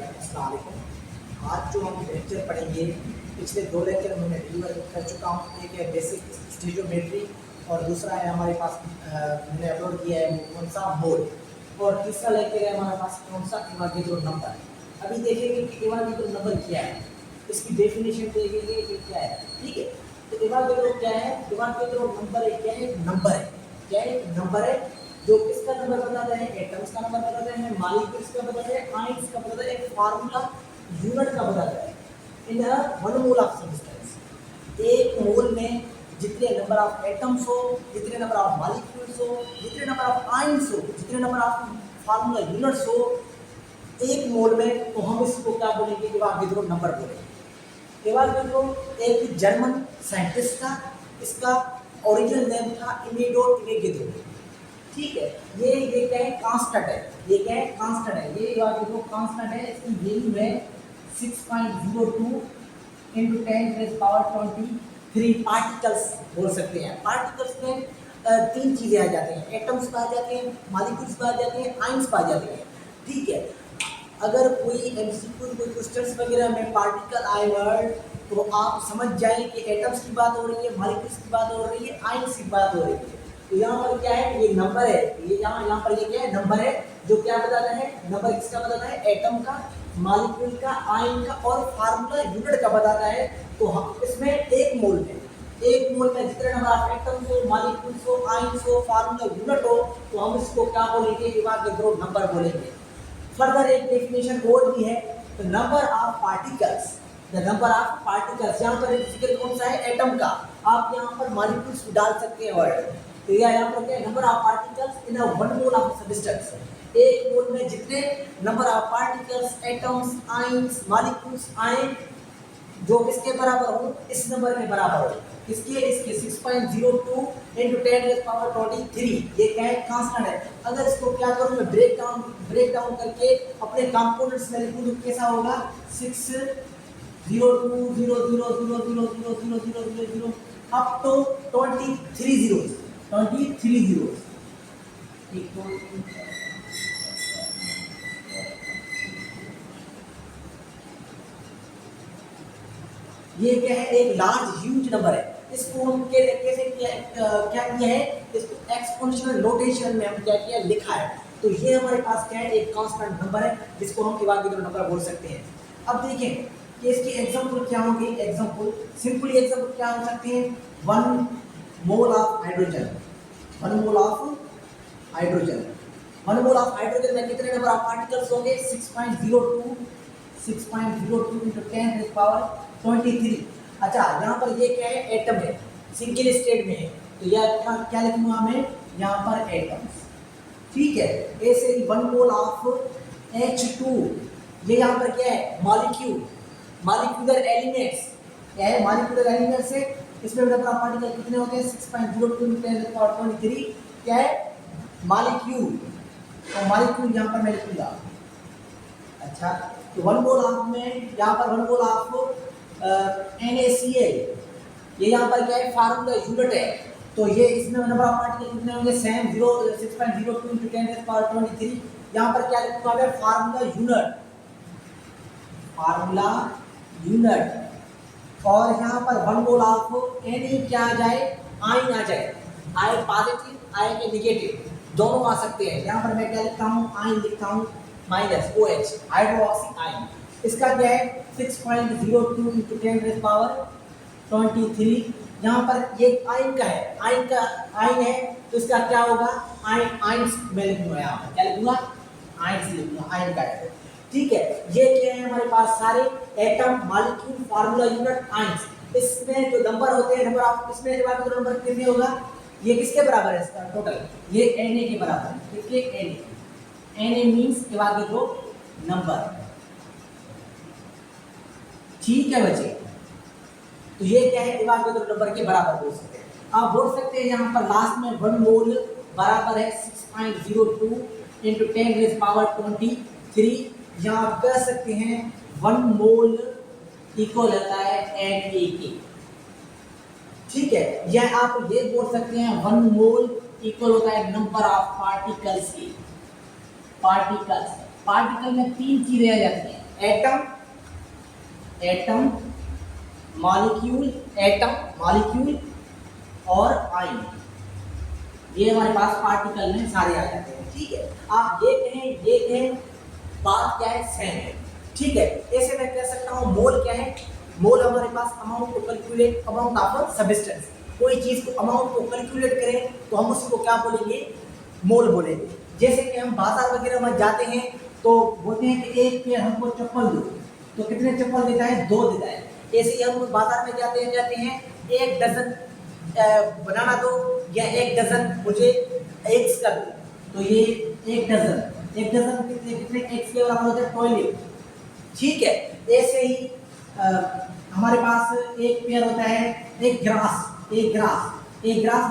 अस्सलाम वालेकुम। आज जो हम लेक्चर पढ़ेंगे, पिछले 2 लेक्चर मैंने डिलीवर कर चुका हूँ। एक है बेसिक स्टीरियोमेट्री और दूसरा है हमारे पास मैंने अपलोड किया है कौन सा मोड, और तीसरा लेक्चर है हमारे पास कौन सा इवागेड्रो नंबर। अभी देखेंगे कि इवागेड्रो नंबर क्या है, इसकी डेफिनेशन देखेंगे कि क्या है। ठीक है, तो इवागेड्रो क्या है? इवागेड्रो नंबर क्या है? नंबर है। क्या है? नंबर है जो किसका नंबर बताता है? एटम्स का नंबर बताता है, मॉलिक्यूल्स का बताता है, आयंस का बताता है, एक फार्मूला यूनिट का बताता है। In one mole of substance, एक मोल में जितने नंबर ऑफ एटम्स हो, जितने नंबर ऑफ मॉलिक्यूल्स हो, जितने नंबर ऑफ आयंस हो, जितने नंबर ऑफ फार्मूला यूनिट्स हो एक मोल में, तो हम इसको क्या बोलेंगे? इवागेड्रो नंबर बोलेंगे। इवागेड्रो एक जर्मन साइंटिस्ट था, इसका ओरिजिनल नेम था इवागेड्रो। ठीक है, ये क्या है? कांस्टेंट है। ये क्या है? कांस्टेंट है। ये इवागेड्रो कांस्टेंट है। इसकी वैल्यू है 6.02 × 10⁻23 पार्टिकल्स बोल सकते हैं। पार्टिकल्स में 3 चीज़ें आ जाती हैं, एटम्स आ जाते हैं, मॉलिक्यूल्स आ जाते हैं, आयंस आ जाते हैं। ठीक है, अगर कोई एमसीक्यू कोई क्वेश्चंस वगैरह में पार्टिकल आए वर्ड, तो आप समझ जाएं कि एटम्स की बात हो रही है, मॉलिक्यूल्स की बात हो रही है, आयंस की बात हो रही है। तो यहाँ पर क्या है? ये नंबर है। ये यहाँ पर ये क्या है? नंबर है जो क्या बताता है? नंबर किसका बताता है? एटम का, मॉलिक्यूल का, आयन का और फार्मूला यूनिट का बताता है। तो हम इसमें एक मोल में जितने नंबर ऑफ एटम्स हो, मॉलिक्यूल्स हो, आयंस हो, फार्मूला यूनिट हो, तो हम इसको क्या बोलेंगे? इवागेड्रो नंबर बोलेंगे। फर्दर एक डेफिनेशन और भी है, तो number of particles, the number of particles. यहाँ पर जिक्र कौन सा है? एटम का। आप यहाँ पर मॉलिक्यूल्स डाल सकते हैं वर्ड, तो यहाँ पर क्या है? Number of particles in a one mole of substance. एक मोल में जितने number of particles, atoms, ions, molecules आए जो किसके बराबर हो? इस नंबर के बराबर हो। इसके 6.02 × 10⁻23। ये क्या है? कांस्टेंट है। अगर इसको क्या करूँ मैं? ब्रेक डाउन करके अपने कंपोनेंट्स में लिखूँ तो कैसा होगा? 60200000000 अप टू 23 zeros। ये क्या है? एक लार्ज ह्यूज नंबर है। इसको हम कैसे क्या किया है? इसको एक्सपोनेंशियल नोटेशन में हम क्या किया? लिखा है। तो ये हमारे पास क्या है? एक कांस्टेंट नंबर है जिसको हम इवागेड्रो नंबर बोल सकते हैं। अब देखें कि इसकी एग्जांपल क्या होंगे। एग्जांपल सिंपली एग्जांपल क्या हो सकते हैं? 1 mole of hydrogen. 1 mole of hydrogen में कितने नंबर ऑफ पार्टिकल्स होंगे? 6.02 × 10⁻23। अच्छा, यहाँ पर ये क्या है? एटम है, सिंगल स्टेट में है, तो यह क्या लिखूंगा मैं? यहाँ पर एटम्स। ठीक है, ऐसे ही 1 मोल ऑफ H2, ये यहाँ पर क्या है? Molecular elements. क्या है? मॉलिक्यूलर एलिमेंट्स है। इसमें नंबर ऑफ पार्टिकल कितने होते हैं? 6.02 × 10⁻23। क्या है? मॉलिक्यूल। तो मॉलिक्यूल यहाँ पर मैं लिखूंगा। अच्छा, तो 1 मोल ऑफ में यहाँ पर 1 मोल ऑफ NaCl, ये यहाँ पर क्या है? फार्मूला यूनिट है। तो ये इसमें नंबर ऑफ पार्टिकल कितने होंगे? सेम 6.02 × 10⁻23। यहाँ पर क्या लिखूंगा मैं? Formula unit. और यहाँ पर 1 मोल ऑफ Na क्या आ जाए? आयन आ जाए। आयन पॉजिटिव, आयन के निगेटिव दोनों आ सकते हैं। यहाँ पर मैं क्या लिखता हूँ? आयन लिखता हूँ -OH, हाइड्रोक्सी आयन। इसका क्या है? 6.02 × 10⁻23। यहाँ पर ये आयन का है, आयन है, तो इसका क्या होगा? आयंस में लिखूंगा। यहाँ पर क्या लिखूंगा? आयंस लिखूंगा, आयन का है। ठीक है, ये क्या है हमारे पास? सारे atom, molecule, formula unit, ions. इसमें जो नंबर होते हैं, नंबर ऑफ इसमें इवागेड्रो नंबर कितने होगा? ये किसके बराबर है? इसका टोटल ये Na के बराबर है। किसके? Na means Avogadro number. ठीक है बच्चे, तो ये क्या है? इवागेड्रो नंबर के बराबर बोल सकते हैं। आप बोल सकते हैं यहाँ पर लास्ट में 1 मोल बराबर है 6.02 × 10⁻23। यहाँ आप कह सकते हैं 1 मोल इक्वल होता है Na। ठीक है, या आप ये बोल सकते हैं 1 मोल इक्वल होता है नंबर ऑफ पार्टिकल्स की। पार्टिकल में 3 चीजें आ जाती हैं। Atom, atom, molecule, atom, molecule और आयन, ये हमारे पास पार्टिकल में सारे आ जाते हैं। ठीक है, आप ये कहें बात क्या है, सेम है। ठीक है, ऐसे मैं कह सकता हूँ मोल क्या है, मोल हमारे पास amount to calculate amount of substance. कोई चीज को अमाउंट को कैलकुलेट करें तो हम उसको क्या बोलेंगे, मोल बोलेंगे। जैसे कि हम बाजार वगैरह में जाते हैं तो बोलते हैं कि एक पेयर हमको चप्पल दो, तो कितने चप्पल देता है, 2 देता है। ऐसे ही हम बाजार में जाते हैं 1 डजन बनाना दो या 1 डजन मुझे एग्स का दो, तो ये 1 डजन, 1 डजन कितने एग्स के बराबर होते हैं, 12। ठीक है, ऐसे ही हमारे पास एक पेयर होता है, एक ग्रास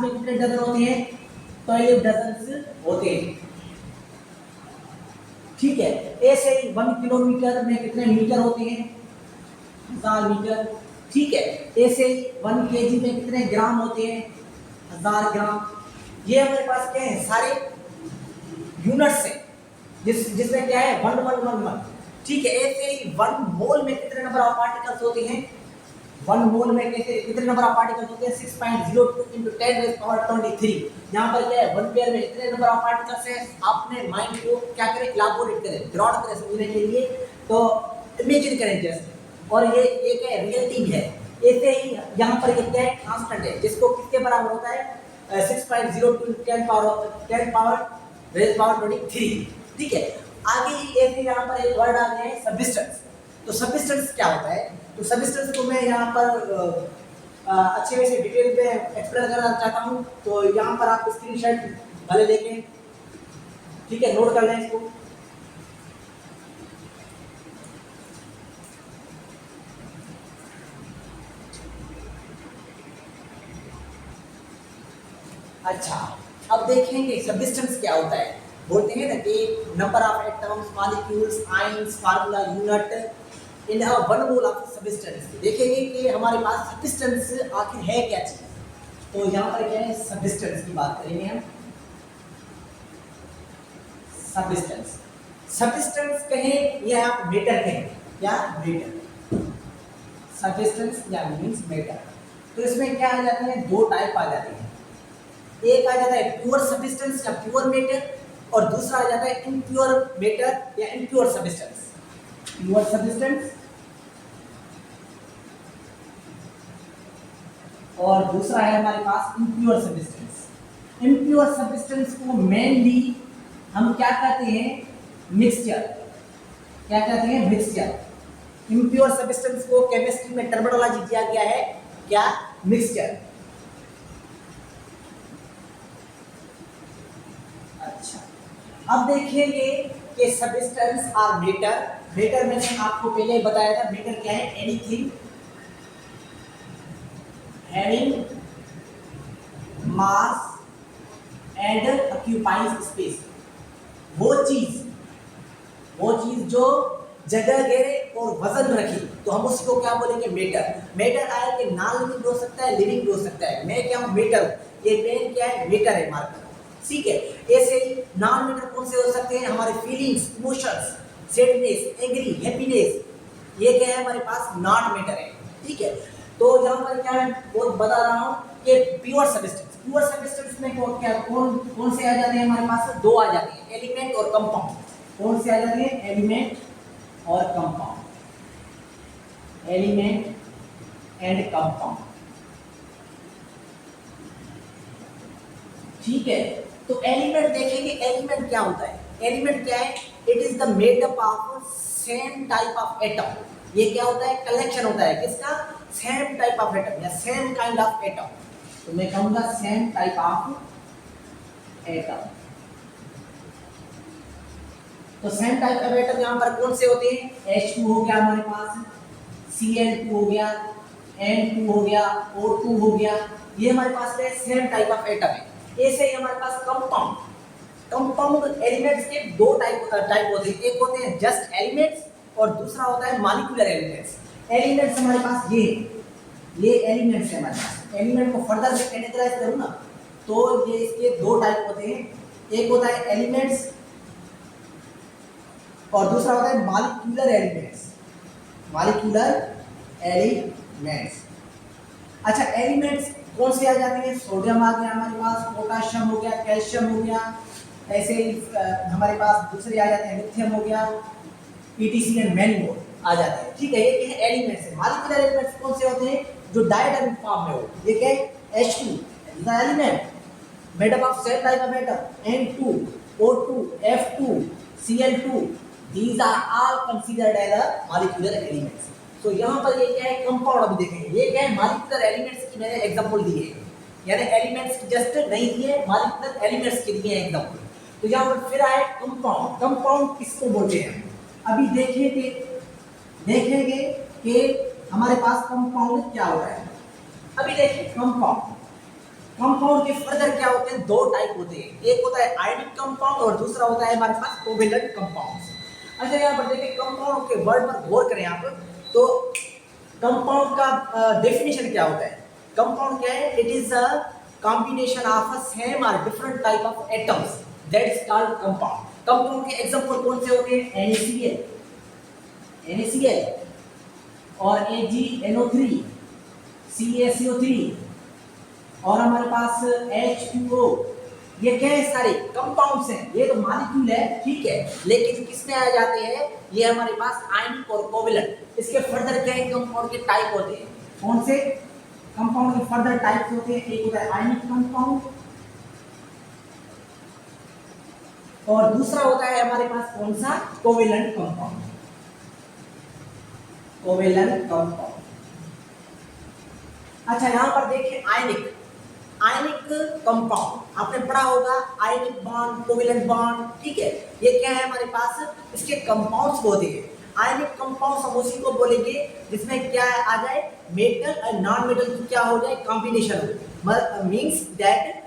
में कितने डजन होते हैं, 12 डजन होते हैं। ठीक है, ऐसे ही 1 किलोमीटर में कितने मीटर होते हैं, 1000 मीटर। ठीक है, ऐसे ही 1 केजी में कितने ग्राम होते हैं, 1000 ग्राम। ये हमारे पास क्या है, सारे यूनिट्स हैं, जिसमें क्या है 1 ठीक है, ऐसे ही 1 मोल में कितने नंबर ऑफ पार्टिकल्स होते हैं, 1 मोल में कितने नंबर ऑफ पार्टिकल्स होते हैं, 6.02 × 10⁻23। यहाँ पर क्या है, 1 पेयर में कितने नंबर ऑफ पार्टिकल्स हैं, आपने माइंड को क्या करें, इलाबोरेट करें, ब्रॉड करें समझने के लिए, तो इमेजिन करें जैसे, और ये एक है रियलिटी भी है। ऐसे ही यहाँ पर ये क्या है, कांस्टेंट है, जिसको किसके बराबर होता है, 6.02 × 10⁻23। ठीक है, आगे ही एक यहाँ पर एक वर्ड आ गया है, सब्सटेंस। तो सब्सटेंस क्या होता है, तो सब्सटेंस को मैं यहाँ पर अच्छे से डिटेल में एक्सप्लेन करना चाहता हूँ। तो यहाँ पर आप स्क्रीनशॉट भले लेके, ठीक है, नोट कर लें इसको। अच्छा, अब देखेंगे सब्सटेंस क्या होता है। बोलते हैं ना कि number of atoms, molecules, ions, formula, unit in a 1 mole of substance. देखेंगे कि हमारे पास सब्सटेंस आखिर है क्या चीज। तो यहाँ पर क्या है, सब्सटेंस की बात करेंगे हम। सब्सटेंस कहें या आप मैटर कहें, या मैटर, सब्सटेंस या मींस मैटर। तो इसमें क्या आ जाते हैं, 2 टाइप आ जाते हैं। एक आ जाता है प्योर सब्सटेंस या प्योर मैटर, और दूसरा आ जाता है इम्प्योर मैटर या इम्प्योर सब्सटेंस। प्योर सब्सटेंस और दूसरा है हमारे पास इम्प्योर सब्सटेंस। इम्प्योर सब्सटेंस को मेनली हम क्या कहते हैं, मिक्सचर। क्या कहते हैं, मिक्सचर। इम्प्योर सब्सटेंस को केमिस्ट्री में टर्मिनोलॉजी दिया गया है क्या, मिक्सचर। अच्छा, अब देखेंगे कि सब्सटेंस और मैटर। मैटर मैंने आपको पहले बताया था, मैटर क्या है, anything having mass and occupies space. वो चीज जो जगह घेरे और वजन रखे, तो हम उसको क्या बोलेंगे, मैटर। मैटर आया कि नॉन लिविंग हो सकता है, लिविंग भी हो सकता है। मैं क्या हूँ, मैटर हूँ। ये पेन क्या है, मैटर है मार्कर। ठीक है, ऐसे ही नॉन मैटर कौन से हो सकते हैं, हमारे feelings, emotions, sadness, angry, happiness, ये क्या है हमारे पास, नॉन मैटर है। ठीक है, तो यहाँ पर क्या है, वो बता रहा हूँ कि प्योर सब्सटेंस में कौन से आ जाते हैं हमारे पास, 2 आ जाते हैं, एलिमेंट और कंपाउंड। कौन से आ जाते हैं, एलिमेंट और कंपाउंड, एलिमेंट एंड कंपाउंड। ठीक है, तो एलिमेंट देखेंगे, एलिमेंट क्या होता है, एलिमेंट क्या है, it is the made up of same type of atom. ये क्या होता है, कलेक्शन होता है किसका, सेम टाइप ऑफ एटम या सेम काइंड ऑफ एटम। तो मैं कहूंगा सेम टाइप ऑफ एटम। तो सेम टाइप ऑफ एटम यहाँ पर कौन से होते हैं, H2 हो गया हमारे पास, Cl2 हो गया, N2 हो गया, O2 हो गया, ये हमारे पास सेम टाइप ऑफ एटम है। ऐसे ही हमारे पास कंपाउंड एलिमेंट्स के 2 टाइप होते हैं, एक होते हैं जस्ट एलिमेंट्स और दूसरा होता है मॉलिक्यूलर एलिमेंट्स। एलिमेंट्स हमारे पास ये एलिमेंट्स है हमारे पास। एलिमेंट को फर्दर में कैटेगराइज करूँ ना, तो ये इसके 2 टाइप होते हैं, एक होता है एलिमेंट्स और दूसरा होता है मॉलिक्यूलर एलिमेंट्स, मॉलिक्यूलर एलिमेंट्स। अच्छा, एलिमेंट्स कौन से आ जाते हैं? सोडियम आ गया हमारे पास, पोटाशियम हो गया, कैल्शियम हो गया, ऐसे ही हमारे पास दूसरे आ जाते हैं, लिथियम हो गया, ईटीसी एंड मैनी मोर आ जाते हैं। ठीक है, ये क्या है? एलिमेंट्स है। मॉलिक्यूलर एलिमेंट्स कौन से होते हैं? जो डायटोमिक फॉर्म में हो। ये क्या है? H2 the element made up of same like a atom, N2, O2, F2, Cl2, these are all considered as a molecular elements. तो यहाँ पर ये क्या है? कंपाउंड। अभी देखेंगे ये क्या है? मॉलिक्यूलर एलिमेंट्स की मैंने एग्जांपल दी है, यानी एलिमेंट्स की जस्ट नहीं दिए, मॉलिक्यूलर एलिमेंट्स के दिए एग्जांपल। तो यहाँ पर फिर आए कंपाउंड। कंपाउंड किसको बोलते हैं? अभी देखेंगे कि हमारे पास कंपाउंड क्या होता है। अभी देखिए कंपाउंड के फर्दर क्या होते हैं? दो टाइप होते हैं, एक होता है आयनिक कंपाउंड और दूसरा होता है हमारे पास कोवेलेंट कंपाउंड्स। अच्छा, यहाँ पर देखिए कंपाउंड के वर्ड पर गौर करें यहाँ पर, तो कंपाउंड का डेफिनेशन क्या होता है? कंपाउंड क्या है? It is a combination of a same और different type of atoms, that is called compound. Compound के एग्जांपल कौन से होते हैं? NaCl और AgNO3, CaCO3 और हमारे पास H2O। ये क्या है? सारे कंपाउंड्स हैं, ये तो मॉलिक्यूल है, ठीक है, लेकिन किसमें आ जाते हैं? ये हमारे पास आयनिक और कोवेलेंट। इसके फर्दर क्या है? कंपाउंड के टाइप होते हैं। कौन से? कंपाउंड के फर्दर टाइप्स होते हैं, एक होता है आयनिक कंपाउंड और दूसरा होता है हमारे पास कौन सा? Covalent compound. Covalent compound. अच्छा, यहां पर देखिए आयनिक कंपाउंड आपने पढ़ा होगा, आयनिक बॉन्ड, कोवेलेंट बॉन्ड, ठीक है। ये क्या है हमारे पास? इसके कंपाउंड्स होते हैं। आयनिक कंपाउंड्स हम उसी को बोलेंगे जिसमें क्या आ जाए? मेटल और नॉन मेटल की क्या हो जाए? कॉम्बिनेशन हो। मींस दैट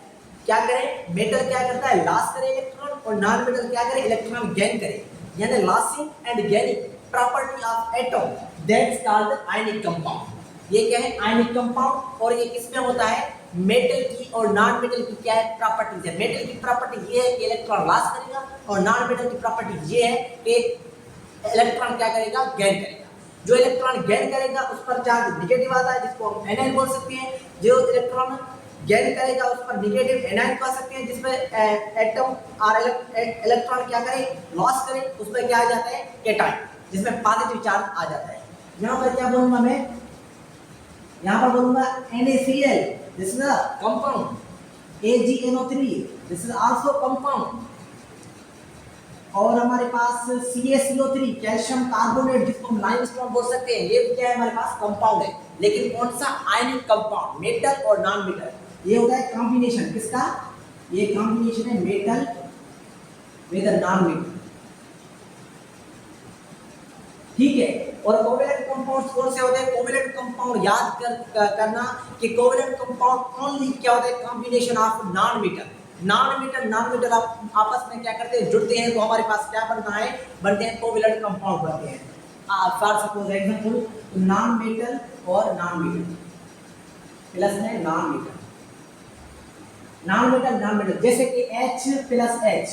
क्या करें? मेटल क्या करता है? लॉस करे इलेक्ट्रॉन, और नॉन मेटल क्या करे? इलेक्ट्रॉन गेन करे, यानी losing and gaining property of atom, that's called ionic compound. ये क्या है? Ionic compound. और ये किसमें होता है? मेटल की और नॉन मेटल की क्या है? प्रॉपर्टीज है। मेटल की प्रॉपर्टी ये है कि इलेक्ट्रॉन लॉस करेगा, और नॉन मेटल की प्रॉपर्टी ये है कि इलेक्ट्रॉन क्या करेगा? गेन करेगा। जो इलेक्ट्रॉन गेन करेगा उस पर चार्ज नेगेटिव आता है, जिसको हम एनायन बोल सकते हैं। जो इलेक्ट्रॉन गेन करेगा उस पर नेगेटिव एनायन कह सकते हैं, जिसमें एटम और इलेक्ट्रॉन क्या करे? लॉस करे, उसमें क्या आ जाता है? कैटायन, जिसमें पॉजिटिव चार्ज आ जाता है। यहाँ पर क्या बोलूंगा मैं? यहाँ पर बोलूंगा NaCl, this is a compound. AgNO3, this is also compound. और हमारे पास CaCO3, कैल्शियम कार्बोनेट, जिसको हम लाइमस्टोन बोल सकते हैं, ये क्या है? हमारे पास कंपाउंड है, लेकिन कौन सा? आयनिक कंपाउंड, मेटल और नॉन मेटल। ये होता है कॉम्बिनेशन किसका? ये कॉम्बिनेशन है मेटल विद नॉन मेटल, ठीक है। और कोवेलेंट कंपाउंड्स कौन से होते हैं? कोवेलेंट कंपाउंड याद करना कि कोवेलेंट कंपाउंड ओनली क्या होता है? कॉम्बिनेशन ऑफ नॉन मेटल आपस में क्या करते हैं? जुड़ते हैं, तो हमारे पास क्या बनता है? बनते हैं कोवेलेंट कंपाउंड बनते हैं। For suppose example, non metal और नॉन मेटल प्लस में नॉन मेटल, जैसे कि H प्लस H,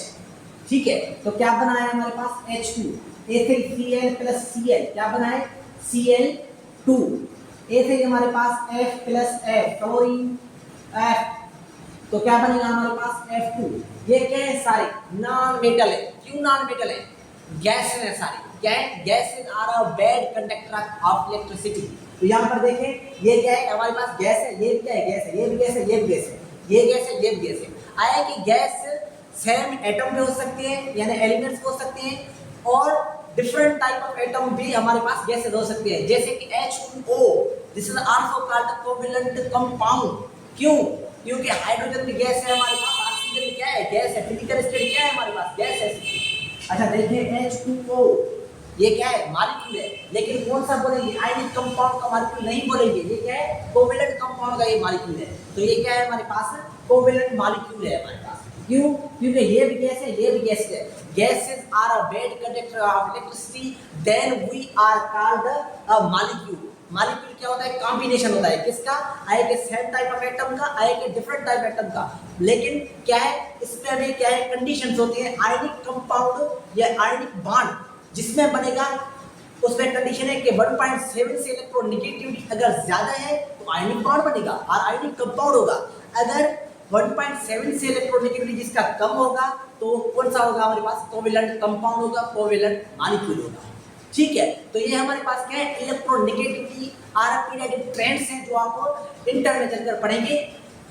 ठीक है। तो क्या बना है हमारे पास? H2। ऐसे Cl प्लस Cl क्या बना है? Cl2। ऐसे ही हमारे पास F plus F, chlorine F, तो क्या बनेगा हमारे पास? F2। ये क्या है? सारे नॉन मेटल है। क्यों नॉन मेटल है? गैस है सारी। क्या है? Gases are a bad conductor of electricity. तो यहाँ पर देखें, ये क्या है? हमारे पास गैस है, ये क्या है? गैस है, ये भी गैस है, ये भी गैस है, ये गैस है, ये भी गैस है। आया कि गैस सेम एटम में हो सकते हैं, यानी एलिमेंट्स हो सकते हैं, और डिफरेंट टाइप ऑफ एटम भी हमारे पास गैसेस हो सकते हैं, जैसे कि H2O, this is also called a covalent compound. क्यों? क्योंकि हाइड्रोजन भी गैस है हमारे पास, ऑक्सीजन क्या है? गैस है, फिजिकल स्टेट क्या है हमारे पास? गैस है। अच्छा देखिए H2O, ये क्या है? मॉलिक्यूल है, लेकिन कौन सा बोलेंगे? आयनिक कंपाउंड का मॉलिक्यूल नहीं बोलेंगे। ये क्या है? कोवेलेंट कंपाउंड का ये मॉलिक्यूल है। तो ये क्या है हमारे पास? कोवेलेंट मॉलिक्यूल है हमारे पास। क्यों? क्योंकि ये भी गैस है, ये भी गैस है। Gases are a bad conductor of electricity, then we are called a molecule. Molecule क्या होता है? कॉम्बिनेशन होता है किसका? आए के सेम टाइप ऑफ एटम का, आए के डिफरेंट टाइप एटम का। लेकिन क्या है? इसमें भी क्या है? कंडीशंस होती हैं। आयनिक कंपाउंड या आयनिक बॉन्ड जिसमें बनेगा, उसमें कंडीशन है कि 1.7 से इलेक्ट्रोनेगेटिविटी अगर ज़्यादा है तो आयनिक बॉन्ड बनेगा और आयनिक कंपाउंड होगा। अगर 1.7 से इलेक्ट्रोनेगेटिविटी जिसका कम होगा तो कौन सा होगा हमारे पास, कोवेलेंट कंपाउंड होगा, कोवेलेंट मॉलिक्यूल होगा। ठीक है, तो ये हमारे पास क्या है, इलेक्ट्रोनेगेटिविटी और पीरियोडिक ट्रेंड्स हैं जो आपको इंटर में चलकर पढ़ेंगे।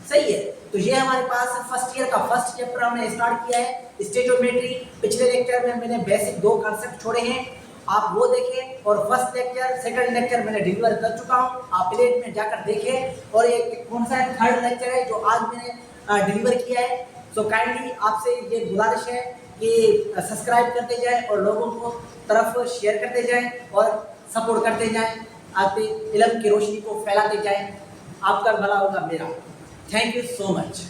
सही है, तो ये हमारे पास फर्स्ट ईयर का फर्स्ट चैप्टर हमने स्टार्ट किया है, स्टेटोमेट्री। पिछले लेक्चर में मैंने बेसिक 2 कॉन्सेप्ट छोड़े हैं, आप वो देखें, और फर्स्ट लेक्चर सेकंड लेक्चर मैंने डिलीवर कर चुका हूँ, आप प्लेट में जाकर देखें। और एक कौन सा थर्ड लेक्चर है जो आज मैंने डिलीवर किया है। सो काइंडली आपसे ये गुजारिश है कि सब्सक्राइब करते जाएं और लोगों को तरफ शेयर करते जाएं और सपोर्ट करते जाएं, आपके इल्म की रोशनी को फैलाते जाएं। आपका भला होगा मेरा। Thank you so much.